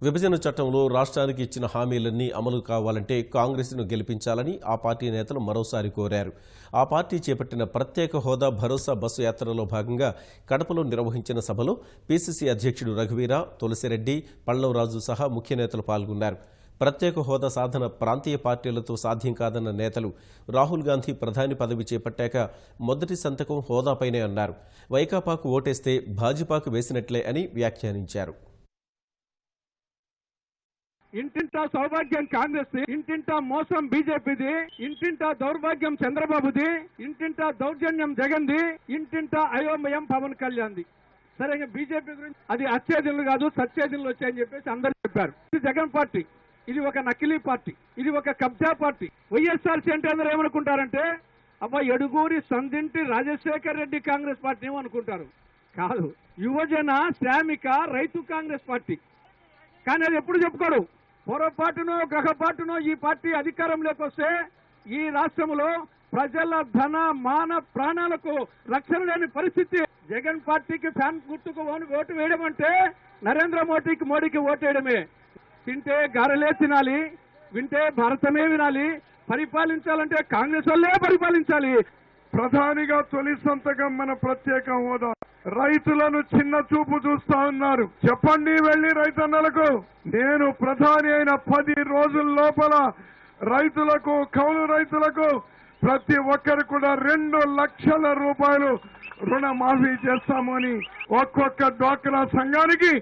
విభజన చట్టంలో రాష్ట్రానికి ఇచ్చిన హామీలన్నీ అమలు కావాలంటే కాంగ్రెస్ను గెలిపించాలని ఆ పార్టీ నేతలు మరోసారి కోరారు. ఆ పార్టీ చేపట్టిన ప్రత్యేక హోదా భరోసా బస్సు యాత్రలో భాగంగా కడపలో నిర్వహించిన సభలో పీసీసీ అధ్యక్షుడు రఘువీర, తులసిరెడ్డి, పళ్లవరాజు సహా ముఖ్య నేతలు పాల్గొన్నారు. ప్రత్యేక హోదా సాధన ప్రాంతీయ పార్టీలతో సాధ్యం కాదన్న నేతలు రాహుల్ గాంధీ ప్రధాని పదవి చేపట్టాక మొదటి సంతకం హోదాపైనే అన్నారు. వైకాపాకు ఓటేస్తే భాజపాకు వేసినట్లే అని వ్యాఖ్యానించారు. ఇంటింటా సౌభాగ్యం కాంగ్రెస్, ఇంటింటా మోసం బీజేపీది, ఇంటింటా దౌర్భాగ్యం చంద్రబాబుది, ఇంటింటా దౌర్జన్యం జగన్ది, ఇంటింటా అయోమయం పవన్ కళ్యాణ్ది. సరే, బీజేపీ గురించి అది అచ్చేదిలు కాదు సచ్చేదిలు వచ్చాయని చెప్పేసి అందరూ చెప్పారు. ఇది జగన్ పార్టీ, ఇది ఒక నకిలీ పార్టీ, ఇది ఒక కబ్జా పార్టీ. వైఎస్ఆర్సీ అంటే అందరూ ఏమనుకుంటారంటే అబ్బా ఎడుగూరి సంధింటి రాజశేఖర్ రెడ్డి కాంగ్రెస్ పార్టీ ఏమనుకుంటారు. కాదు, యువజన శ్రామిక రైతు కాంగ్రెస్ పార్టీ. కానీ అది ఎప్పుడు చెప్పుకోరు. పొరపాటునో గ్రహపాటునో ఈ పార్టీ అధికారంలోకి వస్తే ఈ రాష్ట్రంలో ప్రజల ధన మాన ప్రాణాలకు రక్షణ లేని పరిస్థితి. జగన్ పార్టీకి ఫ్యాన్ గుర్తుకు ఓటు వేయడం అంటే నరేంద్ర మోడీకి ఓటు వేయడమే. తింటే గారెలే తినాలి, వింటే భారతమే వినాలి, పరిపాలించాలంటే కాంగ్రెస్ వాళ్ళే పరిపాలించాలి. ప్రధానిగా తొలి సంతకం మన ప్రత్యేక హోదా. రైతులను చిన్న చూపు చూస్తా ఉన్నారు. చెప్పండి వెళ్లి రైతన్నలకు, నేను ప్రధాని అయిన 10 రోజుల లోపల రైతులకు, కౌలు రైతులకు ప్రతి ఒక్కరు కూడా 2 లక్షల రూపాయలు రుణమాఫీ చేస్తామని, ఒక్కొక్క డ్వాక్రా సంఘానికి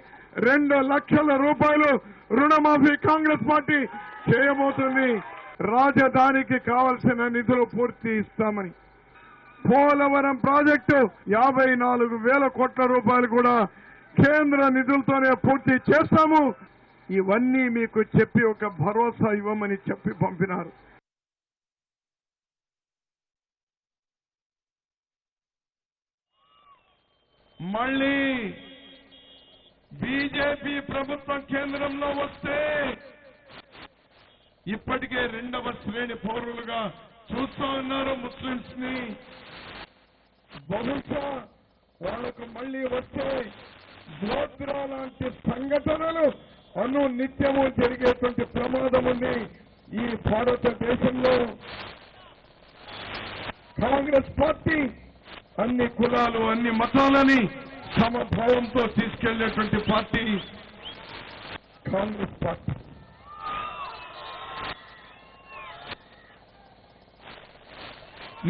2 లక్షల రూపాయలు రుణమాఫీ కాంగ్రెస్ పార్టీ చేయబోతుంది. రాజధానికి కావలసిన నిధులు పూర్తి ఇస్తామని, పోలవరం ప్రాజెక్టు 54,000 కోట్ల రూపాయలు కూడా కేంద్ర నిధులతోనే పూర్తి చేస్తాము. ఇవన్నీ మీకు చెప్పి ఒక భరోసా ఇవ్వమని చెప్పి పంపినారు. మళ్ళీ బీజేపీ ప్రభుత్వం కేంద్రంలో వస్తే ఇప్పటికే 2వ శ్రేణి పౌరులుగా చూస్తా ఉన్నారు ముస్లింస్ ని. బహుశా వాళ్లకు మళ్లీ వస్తే గోత్రా లాంటి సంఘటనలు నిత్యము జరిగేటువంటి ప్రమాదం ఉంది. ఈ భారతదేశంలో కాంగ్రెస్ పార్టీ అన్ని కులాలు, అన్ని మతాలని సమభావంతో తీసుకెళ్లేటువంటి పార్టీ కాంగ్రెస్ పార్టీ.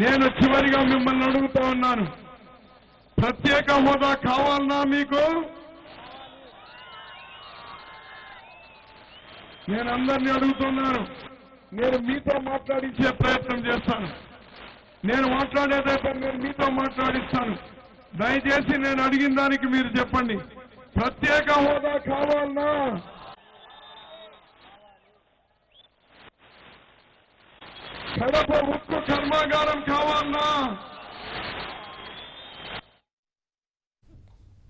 నేను చివరిగా మిమ్మల్ని అడుగుతా ఉన్నాను, ప్రత్యేక హోదా కావాలన్నా మీకు? నేను అందరినీ అడుగుతున్నాను. నేను మీతో మాట్లాడించే ప్రయత్నం చేస్తాను. నేను మాట్లాడేదైతే నేను మీతో మాట్లాడిస్తాను. దయచేసి నేను అడిగిన దానికి మీరు చెప్పండి, ప్రత్యేక హోదా కావాలన్నా? కడప ఉక్కు కర్మాగారం కావాలన్నా?